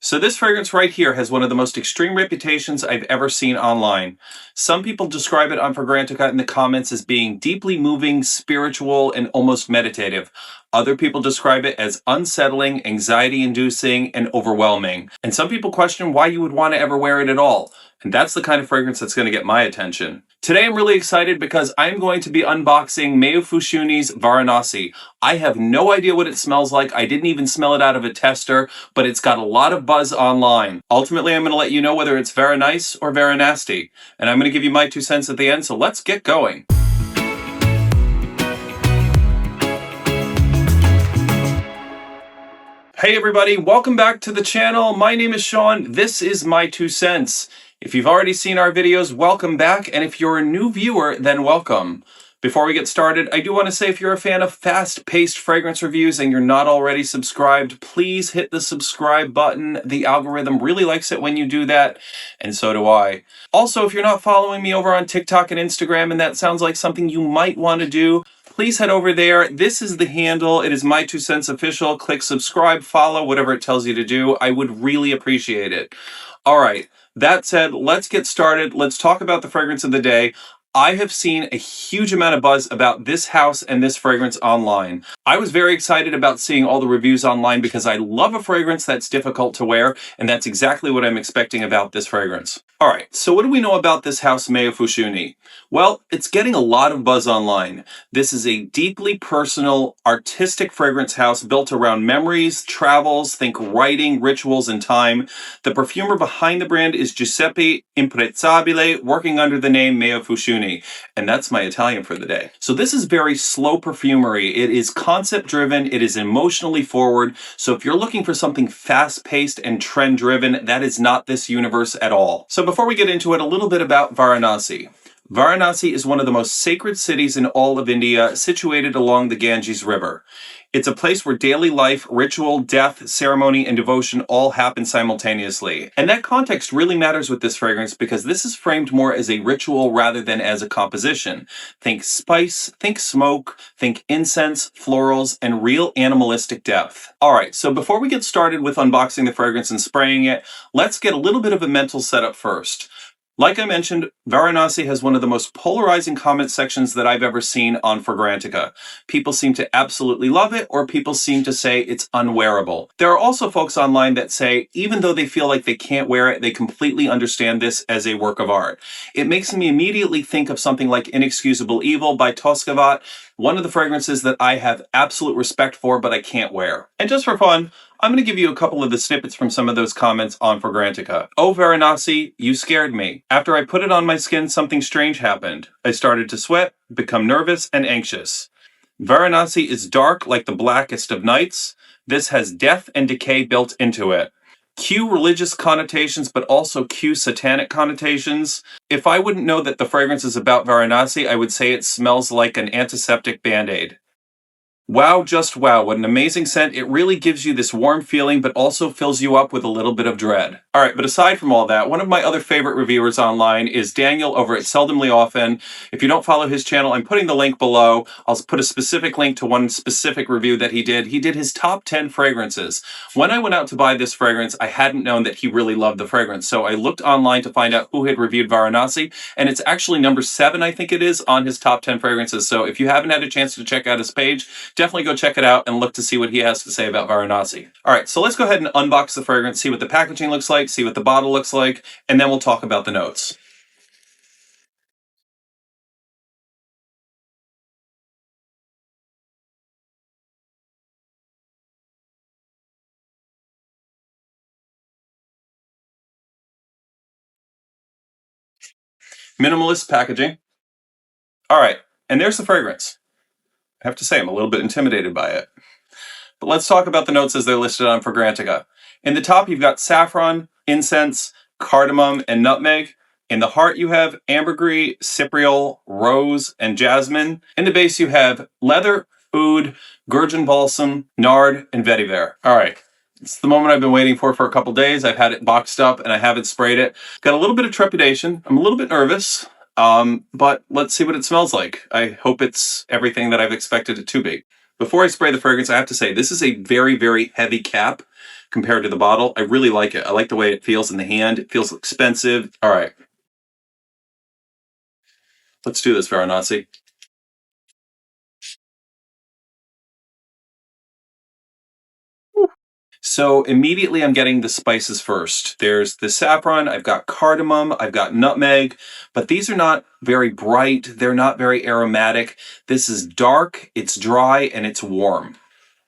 So this fragrance right here has one of the most extreme reputations I've ever seen online. Some people describe it on Fragrantica in the comments as being deeply moving, spiritual, and almost meditative. Other people describe it as unsettling, anxiety-inducing, and overwhelming. And some people question why you would want to ever wear it at all. And that's the kind of fragrance that's going to get my attention. Today I'm really excited because I'm going to be unboxing Meo Fusciuni's Varanasi. I have no idea what it smells like. I didn't even smell it out of a tester, but it's got a lot of buzz online. Ultimately, I'm going to let you know whether it's very nice or very nasty. And I'm going to give you my 2 cents at the end, so let's get going. Hey everybody, welcome back to the channel. My name is Sean. This is my 2 cents. If you've already seen our videos, welcome back. And if you're a new viewer, then welcome. Before we get started, I do want to say if you're a fan of fast-paced fragrance reviews and you're not already subscribed, please hit the subscribe button. The algorithm really likes it when you do that, and so do I. Also, if you're not following me over on TikTok and Instagram and that sounds like something you might want to do, please head over there. This is the handle. It is my 2 cents official. Click subscribe, follow, whatever it tells you to do. I would really appreciate it. All right. That said, let's get started. Let's talk about the fragrance of the day. I have seen a huge amount of buzz about this house and this fragrance online. I was very excited about seeing all the reviews online because I love a fragrance that's difficult to wear, and that's exactly what I'm expecting about this fragrance. All right, so what do we know about this house, Meo Fusciuni? Well, it's getting a lot of buzz online. This is a deeply personal, artistic fragrance house built around memories, travels, think writing, rituals, and time. The perfumer behind the brand is Giuseppe Imprezzabile, working under the name Meo Fusciuni, and that's my Italian for the day. So this is very slow perfumery. It is concept-driven, it is emotionally forward, so if you're looking for something fast-paced and trend-driven, that is not this universe at all. So before we get into it, a little bit about Varanasi. Varanasi is one of the most sacred cities in all of India, situated along the Ganges River. It's a place where daily life, ritual, death, ceremony, and devotion all happen simultaneously. And that context really matters with this fragrance because this is framed more as a ritual rather than as a composition. Think spice, think smoke, think incense, florals, and real animalistic depth. Alright, so before we get started with unboxing the fragrance and spraying it, let's get a little bit of a mental setup first. Like I mentioned, Varanasi has one of the most polarizing comment sections that I've ever seen on Fragrantica. People seem to absolutely love it, or people seem to say it's unwearable. There are also folks online that say, even though they feel like they can't wear it, they completely understand this as a work of art. It makes me immediately think of something like Inexcusable Evil by Toscavat, one of the fragrances that I have absolute respect for, but I can't wear. And just for fun, I'm going to give you a couple of the snippets from some of those comments on Fragrantica. Oh, Varanasi, you scared me. After I put it on my skin, something strange happened. I started to sweat, become nervous, and anxious. Varanasi is dark like the blackest of nights. This has death and decay built into it. Cue religious connotations, but also cue satanic connotations. If I wouldn't know that the fragrance is about Varanasi, I would say it smells like an antiseptic Band-Aid. Wow, just wow, what an amazing scent. It really gives you this warm feeling, but also fills you up with a little bit of dread. All right, but aside from all that, one of my other favorite reviewers online is Daniel over at Seldomly Often. If you don't follow his channel, I'm putting the link below. I'll put a specific link to one specific review that he did. He did his top 10 fragrances. When I went out to buy this fragrance, I hadn't known that he really loved the fragrance, so I looked online to find out who had reviewed Varanasi, and it's actually number 7, I think it is, on his top 10 fragrances. So if you haven't had a chance to check out his page, definitely go check it out and look to see what he has to say about Varanasi. All right, so let's go ahead and unbox the fragrance, see what the packaging looks like, see what the bottle looks like, and then we'll talk about the notes. Minimalist packaging. All right, and there's the fragrance. I have to say, I'm a little bit intimidated by it. But let's talk about the notes as they're listed on Fragrantica. In the top, you've got saffron, incense, cardamom, and nutmeg. In the heart, you have ambergris, cypriol, rose, and jasmine. In the base, you have leather, oud, gurgeon balsam, nard, and vetiver. All right. It's the moment I've been waiting for a couple days. I've had it boxed up and I haven't sprayed it. Got a little bit of trepidation. I'm a little bit nervous, but let's see what it smells like. I hope it's everything that I've expected it to be. Before I spray the fragrance, I have to say, this is a very, very heavy cap. compared to the bottle. I really like it. I like the way it feels in the hand. It feels expensive. All right, let's do this, Varanasi. So immediately I'm getting the spices first. There's the saffron, I've got cardamom, I've got nutmeg, but these are not very bright. They're not very aromatic. This is dark, it's dry, and it's warm.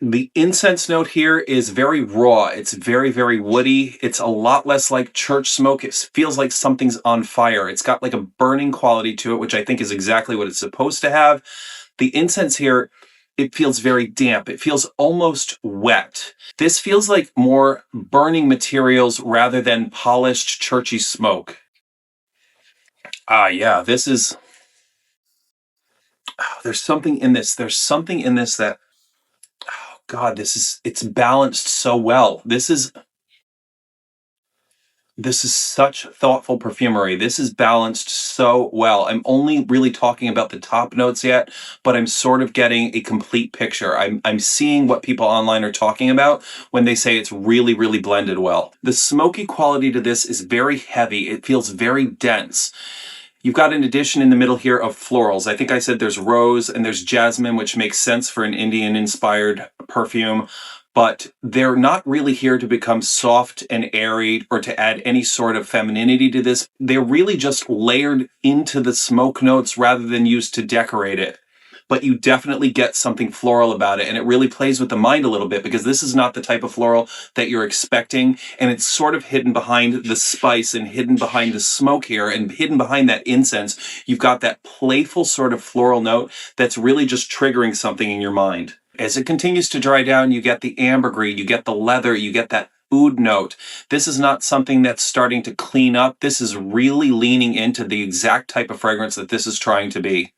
The incense note here is very raw. It's very, very woody. It's a lot less like church smoke. It feels like something's on fire. It's got like a burning quality to it, which I think is exactly what it's supposed to have. The incense here, it feels very damp. It feels almost wet. This feels like more burning materials rather than polished churchy smoke. Ah, yeah, this is, there's something in this. There's something in this that, God, it's balanced so well. This is such thoughtful perfumery. This is balanced so well. I'm only really talking about the top notes yet, but I'm sort of getting a complete picture. I'm seeing what people online are talking about when they say it's really, really blended well. The smoky quality to this is very heavy. It feels very dense. You've got an addition in the middle here of florals. I think I said there's rose and there's jasmine, which makes sense for an Indian-inspired perfume, but they're not really here to become soft and airy or to add any sort of femininity to this. They're really just layered into the smoke notes rather than used to decorate it. But you definitely get something floral about it, and it really plays with the mind a little bit because this is not the type of floral that you're expecting, and it's sort of hidden behind the spice and hidden behind the smoke here and hidden behind that incense. You've got that playful sort of floral note that's really just triggering something in your mind. As it continues to dry down, you get the ambergris, you get the leather, you get that oud note. This is not something that's starting to clean up. This is really leaning into the exact type of fragrance that this is trying to be.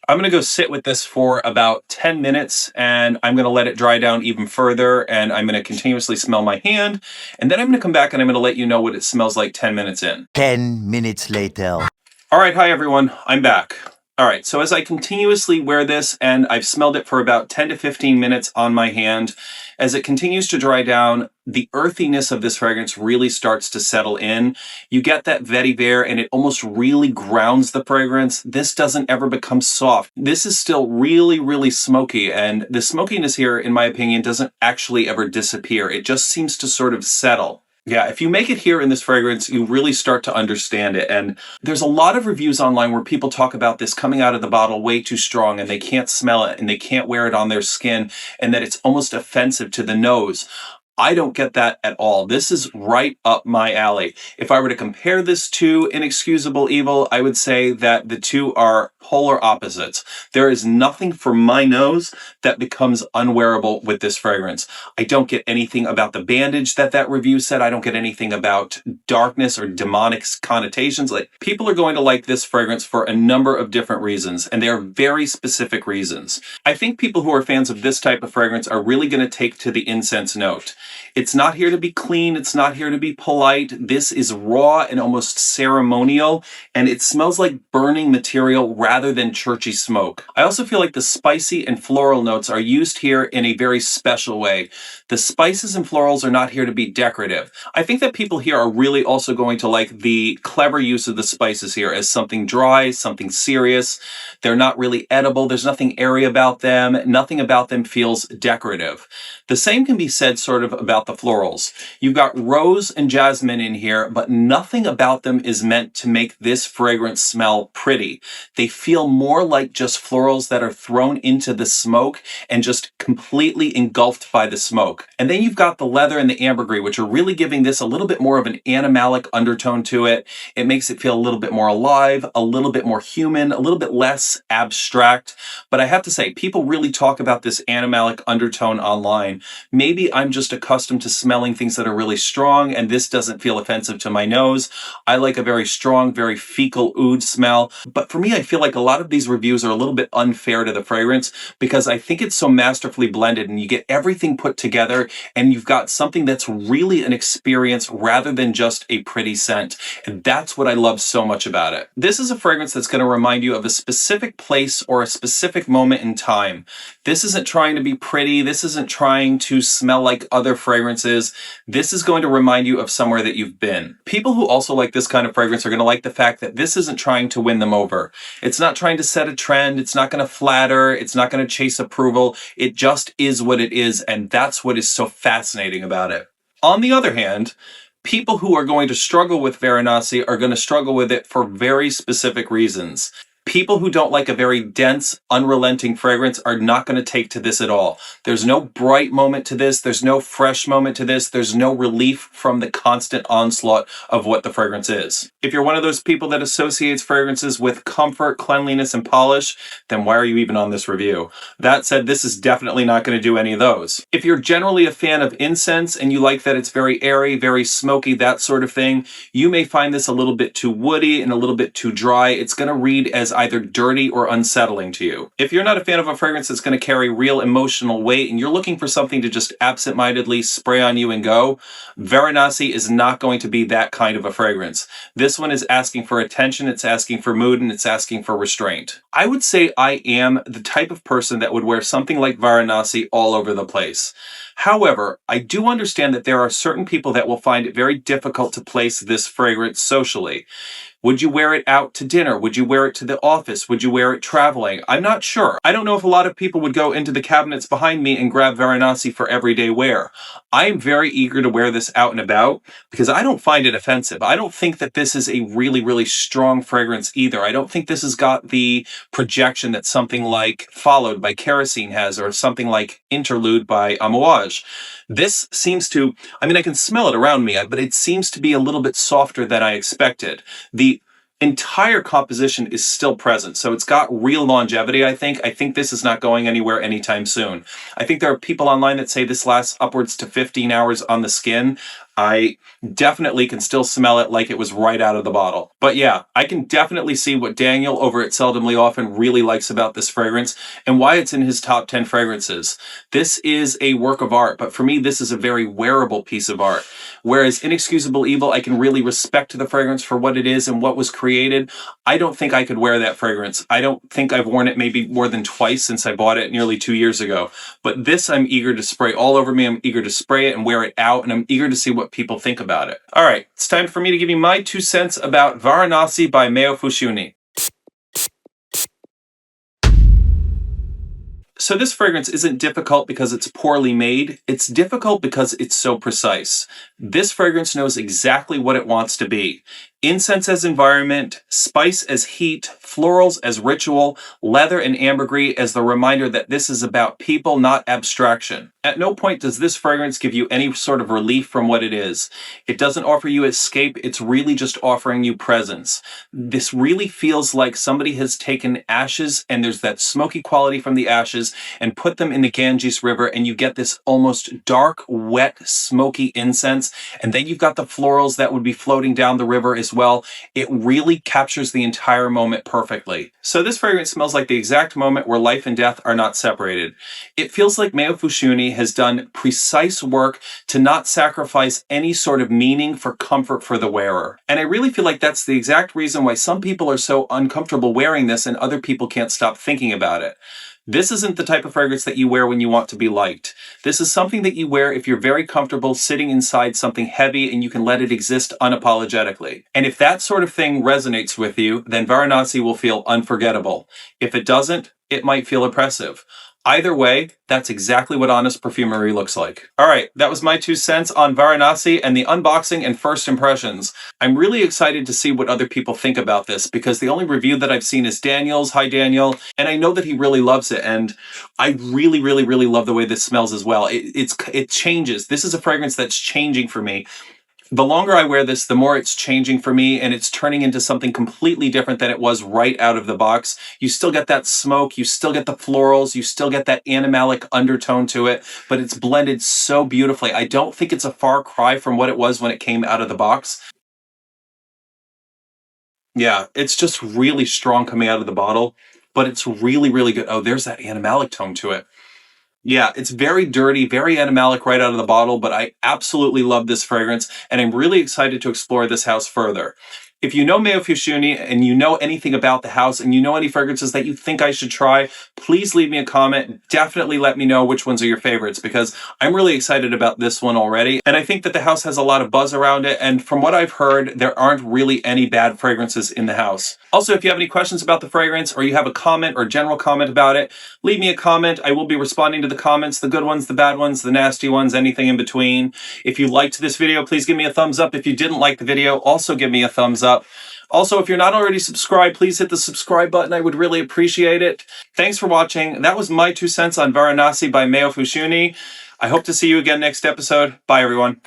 I'm going to go sit with this for about 10 minutes and I'm going to let it dry down even further, and I'm going to continuously smell my hand, and then I'm going to come back and I'm going to let you know what it smells like 10 minutes in. 10 minutes later. All right, hi everyone, I'm back. All right, so as I continuously wear this, and I've smelled it for about 10 to 15 minutes on my hand, as it continues to dry down, the earthiness of this fragrance really starts to settle in. You get that vetiver, and it almost really grounds the fragrance. This doesn't ever become soft. This is still really, really smoky, and the smokiness here, in my opinion, doesn't actually ever disappear. It just seems to sort of settle. Yeah, if you make it here in this fragrance, you really start to understand it. And there's a lot of reviews online where people talk about this coming out of the bottle way too strong and they can't smell it and they can't wear it on their skin and that it's almost offensive to the nose. I don't get that at all. This is right up my alley. If I were to compare this to Inexcusable Evil, I would say that the two are polar opposites. There is nothing for my nose that becomes unwearable with this fragrance. I don't get anything about the bandage that review said. I don't get anything about darkness or demonic connotations. Like, people are going to like this fragrance for a number of different reasons, and they are very specific reasons. I think people who are fans of this type of fragrance are really going to take to the incense note. It's not here to be clean. It's not here to be polite. This is raw and almost ceremonial, and it smells like burning material rather than churchy smoke. I also feel like the spicy and floral notes are used here in a very special way. The spices and florals are not here to be decorative. I think that people here are really also going to like the clever use of the spices here as something dry, something serious. They're not really edible. There's nothing airy about them. Nothing about them feels decorative. The same can be said sort of about the florals. You've got rose and jasmine in here, but nothing about them is meant to make this fragrance smell pretty. They feel more like just florals that are thrown into the smoke and just completely engulfed by the smoke. And then you've got the leather and the ambergris, which are really giving this a little bit more of an animalic undertone to it. It makes it feel a little bit more alive, a little bit more human, a little bit less abstract. But I have to say, people really talk about this animalic undertone online. Maybe I'm just accustomed to smelling things that are really strong, and this doesn't feel offensive to my nose. I like a very strong, very fecal oud smell. But for me, I feel like a lot of these reviews are a little bit unfair to the fragrance because I think it's so masterfully blended and you get everything put together and you've got something that's really an experience rather than just a pretty scent. And that's what I love so much about it. This is a fragrance that's going to remind you of a specific place or a specific moment in time. This isn't trying to be pretty. This isn't trying to smell like other other fragrances, this is going to remind you of somewhere that you've been. People who also like this kind of fragrance are going to like the fact that this isn't trying to win them over. It's not trying to set a trend. It's not going to flatter. It's not going to chase approval. It just is what it is, and that's what is so fascinating about it. On the other hand, people who are going to struggle with Varanasi are going to struggle with it for very specific reasons. People who don't like a very dense, unrelenting fragrance are not going to take to this at all. There's no bright moment to this. There's no fresh moment to this. There's no relief from the constant onslaught of what the fragrance is. If you're one of those people that associates fragrances with comfort, cleanliness, and polish, then why are you even on this review? That said, this is definitely not going to do any of those. If you're generally a fan of incense and you like that it's very airy, very smoky, that sort of thing, you may find this a little bit too woody and a little bit too dry. It's going to read as either dirty or unsettling to you. If you're not a fan of a fragrance that's going to carry real emotional weight and you're looking for something to just absentmindedly spray on you and go, Varanasi is not going to be that kind of a fragrance. This one is asking for attention, it's asking for mood, and it's asking for restraint. I would say I am the type of person that would wear something like Varanasi all over the place. However, I do understand that there are certain people that will find it very difficult to place this fragrance socially. Would you wear it out to dinner? Would you wear it to the office? Would you wear it traveling? I'm not sure. I don't know if a lot of people would go into the cabinets behind me and grab Varanasi for everyday wear. I am very eager to wear this out and about because I don't find it offensive. I don't think that this is a really, really strong fragrance either. I don't think this has got the projection that something like Followed by Kerosene has, or something like Interlude by Amouage. This seems to, I mean, I can smell it around me, but it seems to be a little bit softer than I expected. The entire composition is still present, so it's got real longevity, I think. I think this is not going anywhere anytime soon. I think there are people online that say this lasts upwards to 15 hours on the skin. I definitely can still smell it like it was right out of the bottle. But yeah, I can definitely see what Daniel over at Seldomly Often really likes about this fragrance and why it's in his top 10 fragrances. This is a work of art, but for me, this is a very wearable piece of art. Whereas Inexcusable Evil, I can really respect the fragrance for what it is and what was created. I don't think I could wear that fragrance. I don't think I've worn it maybe more than twice since I bought it nearly 2 years ago. But this I'm eager to spray all over me. I'm eager to spray it and wear it out, and I'm eager to see what people think about it. All right, it's time for me to give you my 2 cents about Varanasi by Meo Fusciuni. So this fragrance isn't difficult because it's poorly made. It's difficult because it's so precise. This fragrance knows exactly what it wants to be. Incense as environment, spice as heat, florals as ritual, leather and ambergris as the reminder that this is about people, not abstraction. At no point does this fragrance give you any sort of relief from what it is. It doesn't offer you escape, it's really just offering you presence. This really feels like somebody has taken ashes, and there's that smoky quality from the ashes, and put them in the Ganges River, and you get this almost dark, wet, smoky incense, and then you've got the florals that would be floating down the river as well. It really captures the entire moment perfectly. So this fragrance smells like the exact moment where life and death are not separated. It feels like Meo Fusciuni has done precise work to not sacrifice any sort of meaning for comfort for the wearer. And I really feel like that's the exact reason why some people are so uncomfortable wearing this and other people can't stop thinking about it. This isn't the type of fragrance that you wear when you want to be liked. This is something that you wear if you're very comfortable sitting inside something heavy and you can let it exist unapologetically. And if that sort of thing resonates with you, then Varanasi will feel unforgettable. If it doesn't, it might feel oppressive. Either way, that's exactly what honest perfumery looks like. All right, that was my 2 cents on Varanasi and the unboxing and first impressions. I'm really excited to see what other people think about this because the only review that I've seen is Daniel's. Hi, Daniel. And I know that he really loves it. And I really, really, really love the way this smells as well. It changes. This is a fragrance that's changing for me. The longer I wear this, the more it's changing for me, and it's turning into something completely different than it was right out of the box. You still get that smoke, you still get the florals, you still get that animalic undertone to it, but it's blended so beautifully. I don't think it's a far cry from what it was when it came out of the box. Yeah, it's just really strong coming out of the bottle, but it's really, really good. Oh, there's that animalic tone to it. Yeah, it's very dirty, very animalic right out of the bottle, but I absolutely love this fragrance, and I'm really excited to explore this house further. If you know Meo Fusciuni and you know anything about the house and you know any fragrances that you think I should try, please leave me a comment. Definitely let me know which ones are your favorites, because I'm really excited about this one already. And I think that the house has a lot of buzz around it. And from what I've heard, there aren't really any bad fragrances in the house. Also, if you have any questions about the fragrance or you have a comment or general comment about it, leave me a comment. I will be responding to the comments, the good ones, the bad ones, the nasty ones, anything in between. If you liked this video, please give me a thumbs up. If you didn't like the video, also give me a thumbs up. Also, if you're not already subscribed, please hit the subscribe button. I would really appreciate it. Thanks for watching. That was my 2 cents on Varanasi by Meo Fusciuni. I hope to see you again next episode. Bye, everyone.